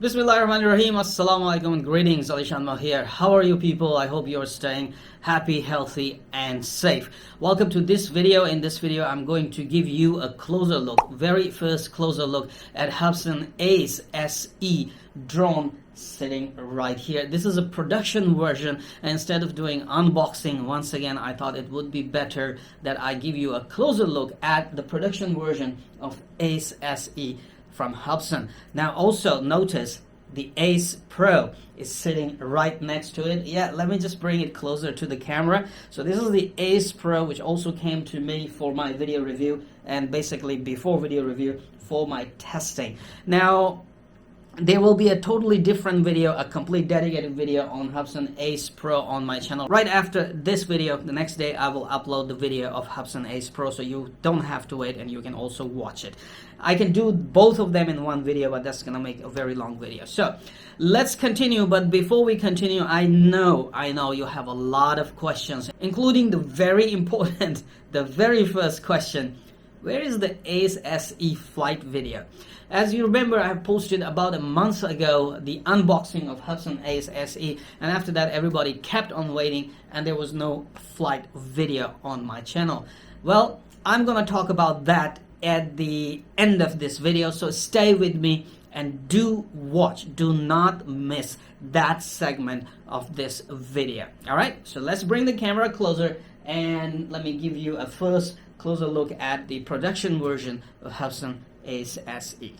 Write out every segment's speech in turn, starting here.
Bismillahirrahmanirrahim. Assalamu alaikum and greetings. AliShanMao here. How are you people? I hope you're staying happy, healthy and safe. Welcome to this video. In this video, I'm going to give you a closer look, very first closer look at Hubsan ACE SE drone sitting right here. This is a production version, and instead of doing unboxing, once again, I thought it would be better that I give you a closer look at the production version of ACE SE from Hubsan. Now also notice the ACE Pro is sitting right next to it. Yeah, let me just bring it closer to the camera. So this is the ACE Pro, which also came to me for my video review, and basically before video review for my testing. Now there will be a totally different video, a complete dedicated video on Hubsan ACE Pro on my channel. Right after this video, the next day I will upload the video of Hubsan ACE Pro, so you don't have to wait and you can also watch it. I can do both of them in one video, but that's gonna make a very long video. So let's continue, but before we continue, I know you have a lot of questions, including the very important, the very first question: where is the ACE SE flight video? As you remember, I have posted about a month ago the unboxing of Hubsan ACE SE, and after that everybody kept on waiting and there was no flight video on my channel. Well, I'm gonna talk about that at the end of this video, so stay with me and do watch, do not miss that segment of this video. Alright, so let's bring the camera closer and let me give you a first closer look at the production version of Hubsan ACE SE.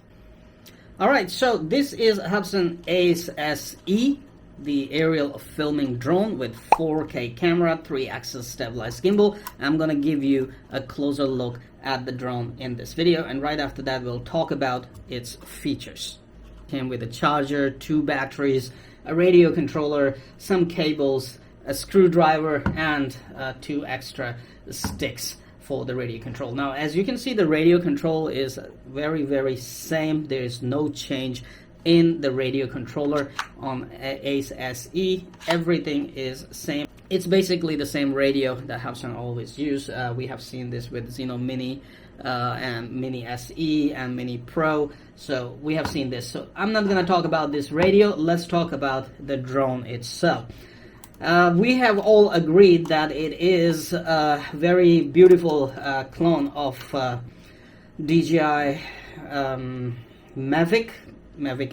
Alright, so this is Hubsan ACE SE, the aerial filming drone with 4K camera, 3-axis stabilized gimbal. I'm gonna give you a closer look at the drone in this video, and right after that we'll talk about its features. Came with a charger, 2 batteries, a radio controller, some cables, a screwdriver, and 2 extra sticks for the radio control. Now as you can see, the radio control is very same. There is no change in the radio controller on ACE SE. Everything is same. It's basically the same radio that Hubsan always use. We have seen this with Xeno Mini and Mini SE and Mini Pro, so we have seen this. So I'm not gonna talk about this radio. Let's talk about the drone itself. We have all agreed that it is a very beautiful clone of DJI Mavic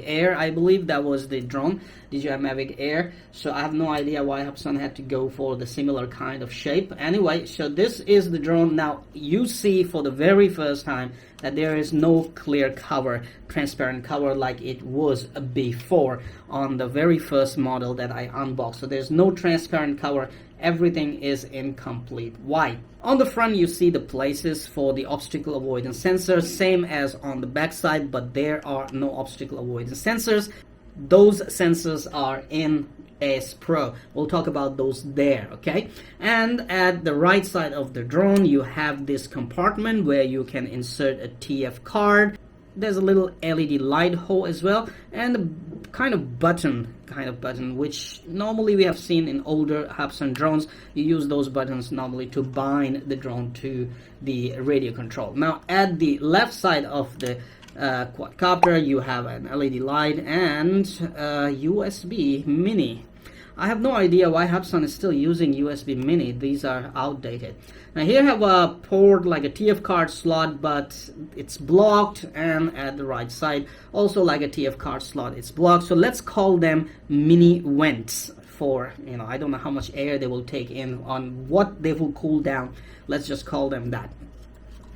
Air. I believe that was the drone, DJI Mavic Air. So I have no idea why Hubsan had to go for the similar kind of shape. Anyway, so this is the drone. Now you see for the very first time that there is no clear cover, transparent cover like it was before on the very first model that I unboxed. So there's no transparent cover. Everything is in complete white. On the front you see the places for the obstacle avoidance sensors, same as on the back side, but there are no obstacle avoidance sensors. Those sensors are in ACE Pro. We'll talk about those there, okay? And at the right side of the drone you have this compartment where you can insert a TF card. There's a little LED light hole as well, and a kind of button, which normally we have seen in older Hubsan drones. You use those buttons normally to bind the drone to the radio control. Now at the left side of the quadcopter you have an LED light and USB Mini. I have no idea why Hubsan is still using USB Mini. These are outdated. Now here I have a port like a TF card slot, but it's blocked, and at the right side also like a TF card slot, it's blocked. So let's call them mini vents for, I don't know how much air they will take in, on what they will cool down. Let's just call them that.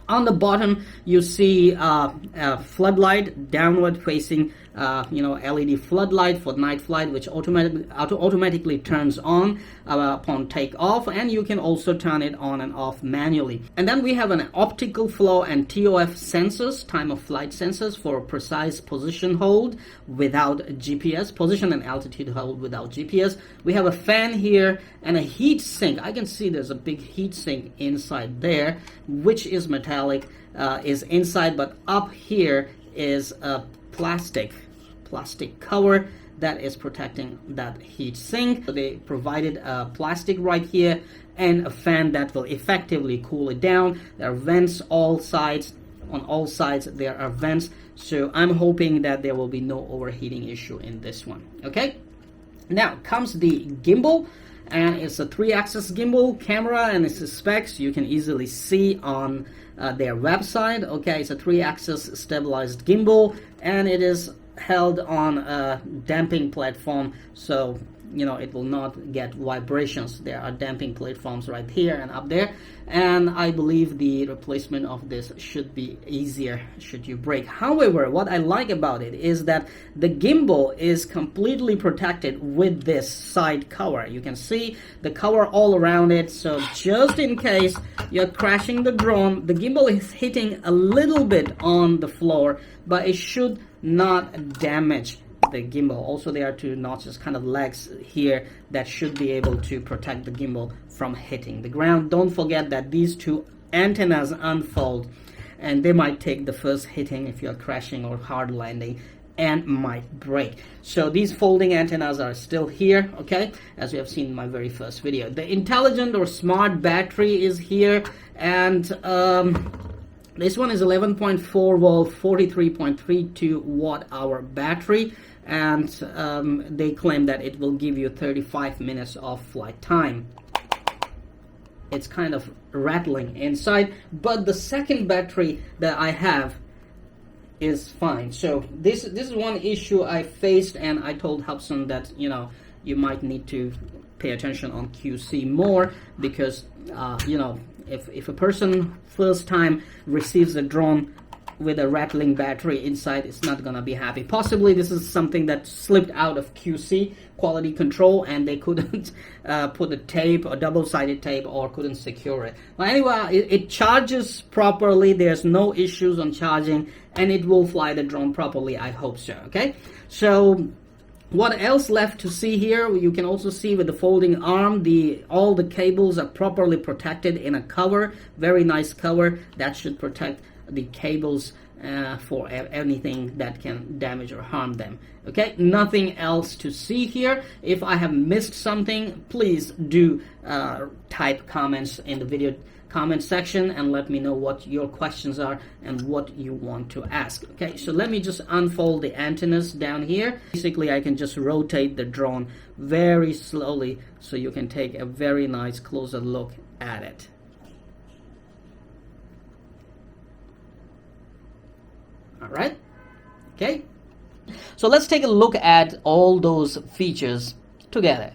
On the bottom you see a floodlight, downward facing LED floodlight for night flight, which automatically turns on upon takeoff, and you can also turn it on and off manually. And then we have an optical flow and TOF sensors, time of flight sensors, for precise position hold without GPS, position and altitude hold without GPS. We have a fan here and a heat sink. I can see there's a big heat sink inside there, which is metallic, is inside, but up here is a plastic cover that is protecting that heat sink. So they provided a plastic right here and a fan that will effectively cool it down. There are vents all sides on all sides there are vents, so I'm hoping that there will be no overheating issue in this one. Okay, now comes the gimbal, and it's a 3-axis gimbal camera, and its specs you can easily see on their website. Okay, it's a 3-axis stabilized gimbal, and it is held on a damping platform, so you know it will not get vibrations. There are damping platforms right here and up there, and I believe the replacement of this should be easier should you break. However, what I like about it is that the gimbal is completely protected with this side cover. You can see the cover all around it, so just in case you're crashing the drone, the gimbal is hitting a little bit on the floor, but it should not damage the gimbal. Also, there are 2 notches, kind of legs here, that should be able to protect the gimbal from hitting the ground. Don't forget that these 2 antennas unfold, and they might take the first hitting if you're crashing or hard landing, and might break. So these folding antennas are still here, okay, as you have seen in my very first video. The intelligent or smart battery is here, and this one is 11.4 volt 43.32 watt hour battery, and they claim that it will give you 35 minutes of flight time. It's kind of rattling inside, but the second battery that I have is fine. So this is one issue I faced, and I told Hubsan that, you know, you might need to pay attention on QC more, because you know, if a person first time receives a drone with a rattling battery inside, it's not gonna be happy. Possibly this is something that slipped out of QC, quality control, and they couldn't put a tape, a double-sided tape, or couldn't secure it. But anyway, it charges properly. There's no issues on charging, and it will fly the drone properly. I hope so. Okay, so what else left to see here? You can also see with the folding arm, all the cables are properly protected in a cover, very nice cover that should protect the cables for anything that can damage or harm them. Okay, nothing else to see here. If I have missed something, please do type comments in the video comment section and let me know what your questions are and what you want to ask. Okay, so let me just unfold the antennas down here. Basically, I can just rotate the drone very slowly so you can take a very nice closer look at it. All right, okay, so let's take a look at all those features together.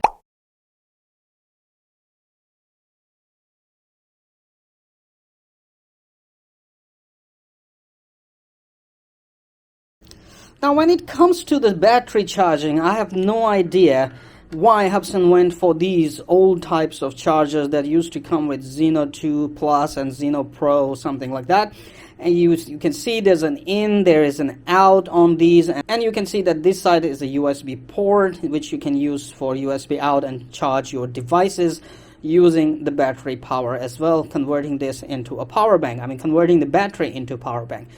Now, when it comes to the battery charging, I have no idea why Hubsan went for these old types of chargers that used to come with Xeno 2 Plus and Xeno Pro, something like that. And you can see there's an in, there is an out on these, and you can see that this side is a USB port which you can use for USB out and charge your devices using the battery power as well, converting this into a power bank. I mean, converting the battery into a power bank.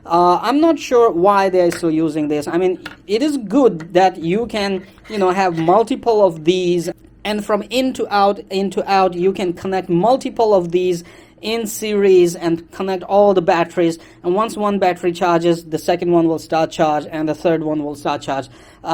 I'm not sure why they're still using this. I mean, it is good that you can, you know, have multiple of these, and from in to out, you can connect multiple of these in series and connect all the batteries, and once one battery charges, the second one will start charge and the third one will start charge.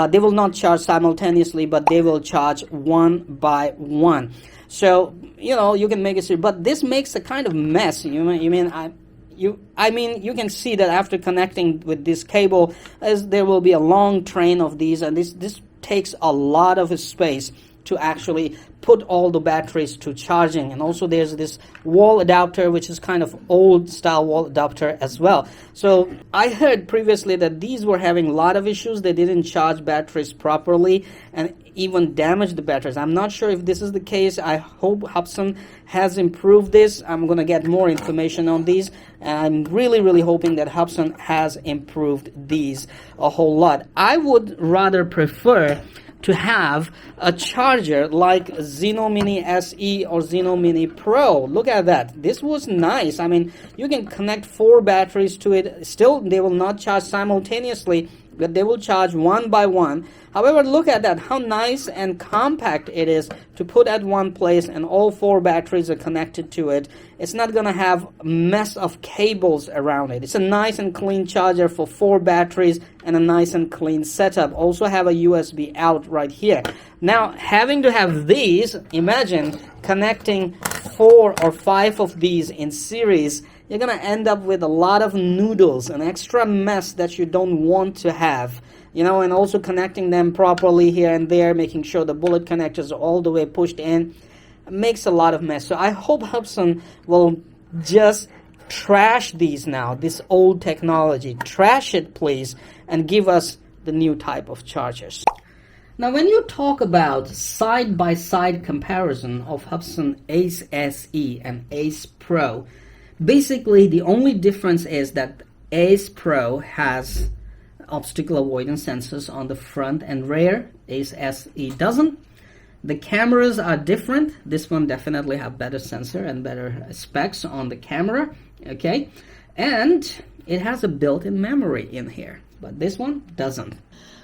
They will not charge simultaneously, but they will charge one by one. So, you know, you can make it, but this makes a kind of mess. You mean you can see that after connecting with this cable, as there will be a long train of these, and this takes a lot of space to actually put all the batteries to charging. And also there's this wall adapter, which is kind of old style wall adapter as well. So I heard previously that these were having a lot of issues. They didn't charge batteries properly and even damaged the batteries. I'm not sure if this is the case. I hope Hubsan has improved this. I'm gonna get more information on these, and I'm really hoping that Hubsan has improved these a whole lot. I would rather prefer to have a charger like Xeno Mini SE or Xeno Mini Pro. Look at that. This was nice. I mean, you can connect 4 batteries to it. Still, they will not charge simultaneously, but they will charge one by one. However, look at that, how nice and compact it is to put at one place, and all 4 batteries are connected to it. It's not gonna have a mess of cables around it. It's a nice and clean charger for 4 batteries and a nice and clean setup. Also have a USB out right here. Now, having to have these, imagine connecting 4 or 5 of these in series. You're gonna end up with a lot of noodles, an extra mess that you don't want to have. You know, and also connecting them properly here and there, making sure the bullet connectors are all the way pushed in, makes a lot of mess. So I hope Hubsan will just trash these now, this old technology. Trash it, please, and give us the new type of chargers. Now, when you talk about side-by-side comparison of Hubsan ACE SE and ACE Pro, basically the only difference is that ACE Pro has obstacle avoidance sensors on the front and rear. ACE SE doesn't. The cameras are different. This one definitely have better sensor and better specs on the camera, okay? And it has a built-in memory in here, but this one doesn't.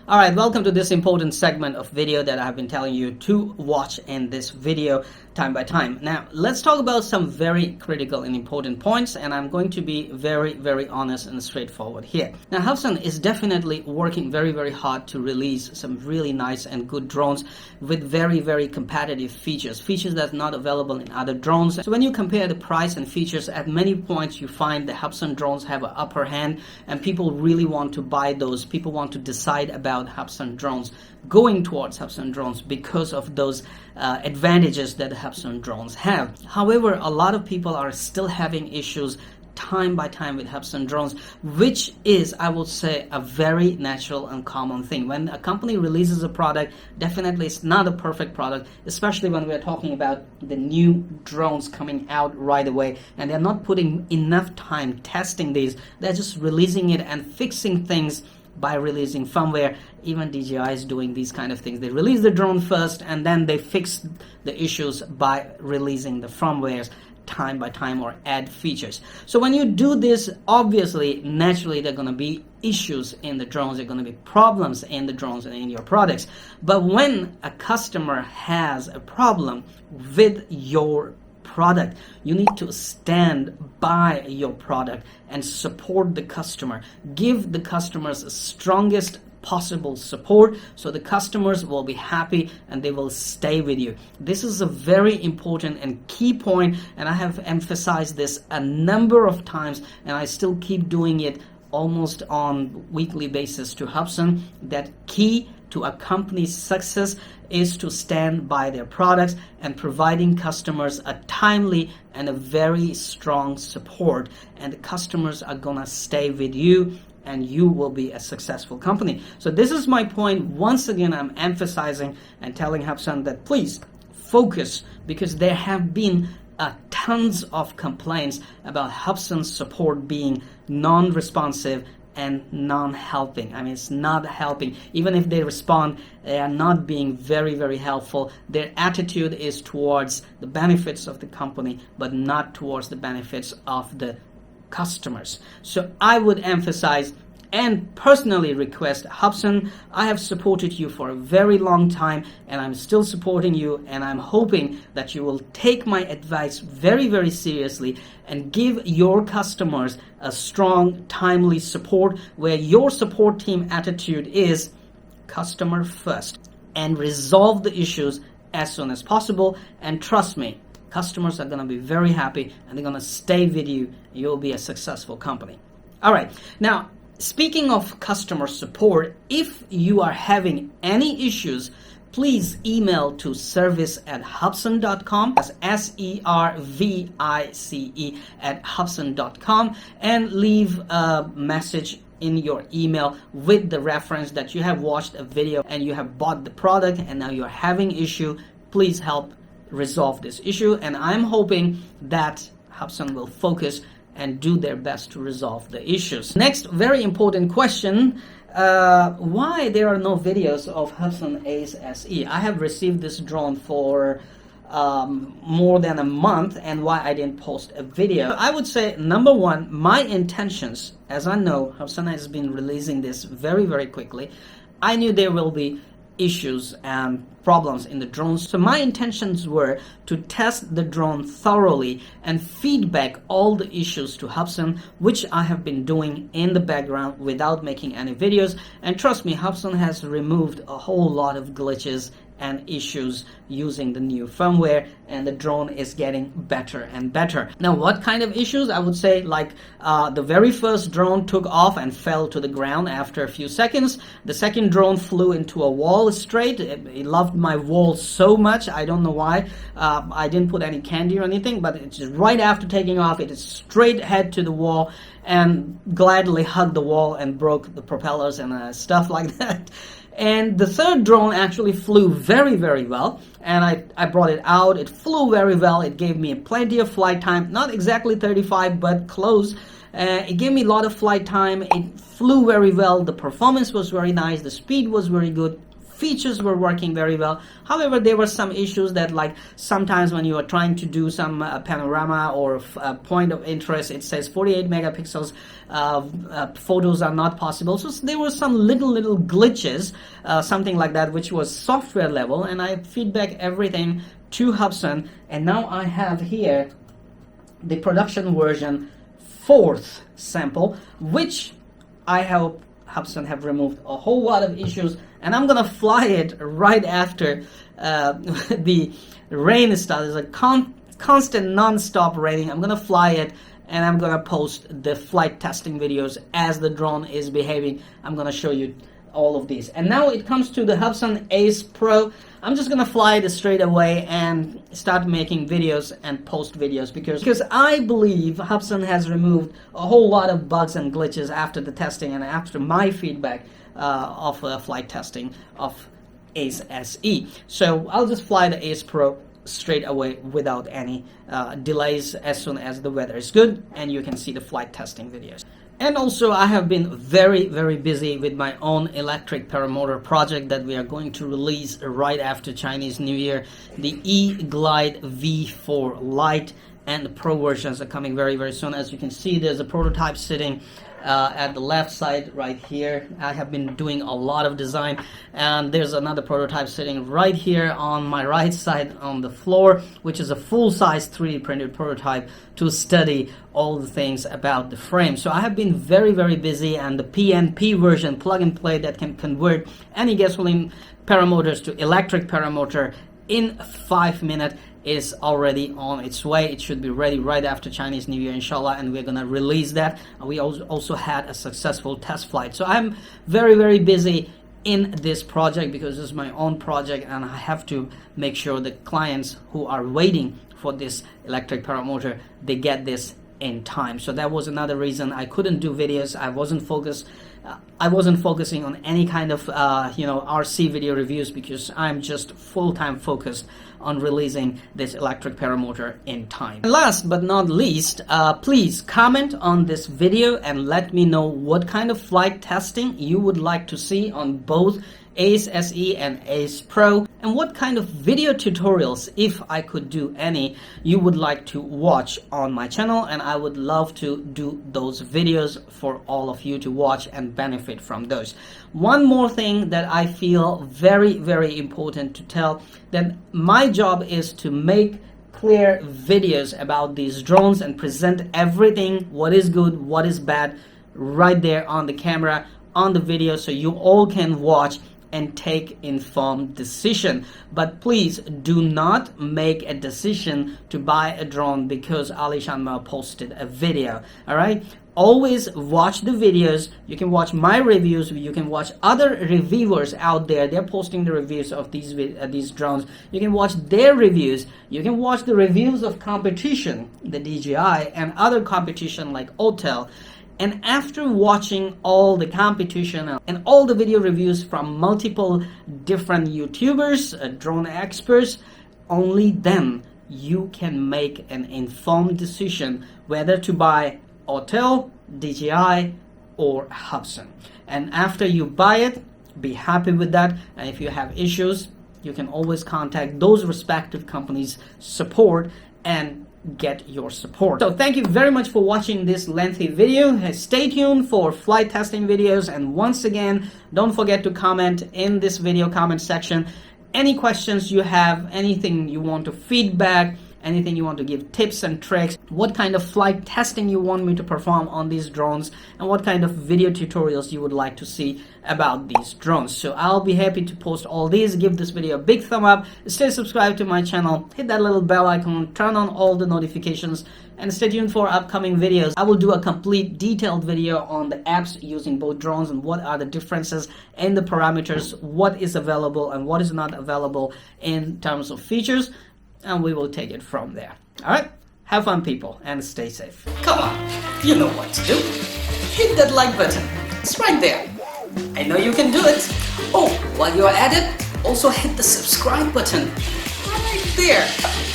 All right, welcome to this important segment of video that I've been telling you to watch in this video time by time. Now, let's talk about some very critical and important points, and I'm going to be very, very honest and straightforward here. Now, Hubsan is definitely working very, very hard to release some really nice and good drones with very, very competitive features that's not available in other drones. So when you compare the price and features, at many points you find the Hubsan drones have an upper hand, and people really want to buy those. People want to decide about Hubsan drones, going towards Hubsan drones because of those advantages that the Hubsan drones have. However, a lot of people are still having issues time by time with Hubsan drones, which is, I would say, a very natural and common thing. When a company releases a product, definitely it's not a perfect product, especially when we're talking about the new drones coming out right away, and they're not putting enough time testing these. They're just releasing it and fixing things by releasing firmware. Even DJI is doing these kind of things. They release the drone first and then they fix the issues by releasing the firmwares time by time or add features. So when you do this, obviously, naturally, there are going to be issues in the drones. There are going to be problems in the drones and in your products. But when a customer has a problem with your product, you need to stand by your product and support the customer. Give the customers the strongest possible support so the customers will be happy and they will stay with you. This is a very important and key point, and I have emphasized this a number of times, and I still keep doing it almost on weekly basis to Hubsan, that key to a company's success is to stand by their products and providing customers a timely and a very strong support, and the customers are gonna stay with you and you will be a successful company. So this is my point. Once again, I'm emphasizing and telling Hubsan that please focus, because there have been tons of complaints about Hubsan's support being non-responsive and non-helping. I mean, it's not helping. Even if they respond, they are not being very, very helpful. Their attitude is towards the benefits of the company, but not towards the benefits of the customers. So I would emphasize and personally request, Hubsan, I have supported you for a very long time and I'm still supporting you, and I'm hoping that you will take my advice very, very seriously and give your customers a strong, timely support where your support team attitude is customer first, and resolve the issues as soon as possible. And trust me, customers are going to be very happy and they're going to stay with you. You'll be a successful company. All right. Now, speaking of customer support, if you are having any issues, please email to service@hubsan.com. That's SERVICE @hubsan.com, and leave a message in your email with the reference that you have watched a video and you have bought the product and now you're having issue. Please help resolve this issue, and I'm hoping that Hubsan will focus and do their best to resolve the issues. Next, very important question, why there are no videos of Hubsan ACE SE? I have received this drone for more than a month and why I didn't post a video. I would say, number one, my intentions, as I know Hubsan has been releasing this very, very quickly. I knew there will be issues and problems in the drones, so my intentions were to test the drone thoroughly and feedback all the issues to Hubsan, which I have been doing in the background without making any videos. And trust me, Hubsan has removed a whole lot of glitches and issues using the new firmware, and the drone is getting better and better. Now, what kind of issues? I would say, like, the very first drone took off and fell to the ground after a few seconds. The second drone flew into a wall straight. It loved my wall so much, I don't know why. I didn't put any candy or anything, but it's just right after taking off, it is straight head to the wall and gladly hugged the wall and broke the propellers and stuff like that. And the third drone actually flew very, very well, and I brought it out. It flew very well. It gave me plenty of flight time, not exactly 35, but close. It gave me a lot of flight time. It flew very well. The performance was very nice. The speed was very good. Features were working very well. However, there were some issues that, like, sometimes when you are trying to do some panorama or point of interest, it says 48 megapixels photos are not possible. So there were some little glitches, something like that, which was software level, and I feedback everything to Hubsan. And now I have here the production version 4th sample, which I hope Hubsan have removed a whole lot of issues, and I'm gonna fly it right after the rain starts. There's a constant non-stop raining. I'm gonna fly it, and I'm gonna post the flight testing videos as the drone is behaving. I'm gonna show you all of these. And now it comes to the Hubsan ACE Pro. I'm just gonna fly it straight away and start making videos and post videos because I believe Hubsan has removed a whole lot of bugs and glitches after the testing and after my feedback of flight testing of ACE SE. So I'll just fly the ACE Pro straight away without any delays as soon as the weather is good and you can see the flight testing videos. And also, I have been very, very busy with my own electric paramotor project that we are going to release right after Chinese New Year. The E-Glide V4 Lite and the Pro versions are coming very, very soon. As you can see, there's a prototype sitting at the left side right here. I have been doing a lot of design, and there's another prototype sitting right here on my right side on the floor, which is a full-size 3D printed prototype to study all the things about the frame. So I have been very, very busy, and the PNP version, plug and play, that can convert any gasoline paramotors to electric paramotor in 5 minutes, is already on its way. It should be ready right after Chinese New Year, inshallah, and we're gonna release that. We also had a successful test flight. So I'm very, very busy in this project because this is my own project, and I have to make sure the clients who are waiting for this electric paramotor, they get this in time. So that was another reason I couldn't do videos. I wasn't focusing on any kind of RC video reviews because I'm just full-time focused on releasing this electric paramotor in time. And last but not least, please comment on this video and let me know what kind of flight testing you would like to see on both ACE SE and ACE Pro, and what kind of video tutorials, if I could do any, you would like to watch on my channel, and I would love to do those videos for all of you to watch and benefit from those. One more thing that I feel very, very important to tell, that my job is to make clear videos about these drones and present everything, what is good, what is bad, right there on the camera, on the video, so you all can watch and take informed decision. But please do not make a decision to buy a drone because AliShanMao posted a video. All right, always watch the videos. You can watch my reviews, you can watch other reviewers out there, they're posting the reviews of these drones. You can watch their reviews, you can watch the reviews of competition, the DJI, and other competition like VTOL. And after watching all the competition and all the video reviews from multiple different YouTubers, drone experts, only then you can make an informed decision whether to buy VTOL, DJI, or Hubsan. And after you buy it, be happy with that. And if you have issues, you can always contact those respective companies' support and get your support. So thank you very much for watching this lengthy video. Stay tuned for flight testing videos, and once again, don't forget to comment in this video comment section any questions you have, anything you want to feedback, anything you want to give tips and tricks, what kind of flight testing you want me to perform on these drones, and what kind of video tutorials you would like to see about these drones. So I'll be happy to post all these. Give this video a big thumb up, stay subscribed to my channel, hit that little bell icon, turn on all the notifications, and stay tuned for upcoming videos. I will do a complete detailed video on the apps using both drones and what are the differences in the parameters, what is available and what is not available in terms of features, and we will take it from there. All right, have fun people and stay safe. Come on, you know what to do. Hit that like button, it's right there. I know you can do it. Oh, while you're at it, also hit the subscribe button right there.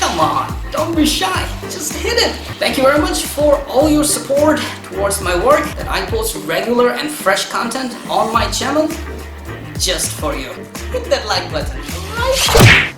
Come on, don't be shy, just hit it. Thank you very much for all your support towards my work, that I post regular and fresh content on my channel just for you. Hit that like button right there.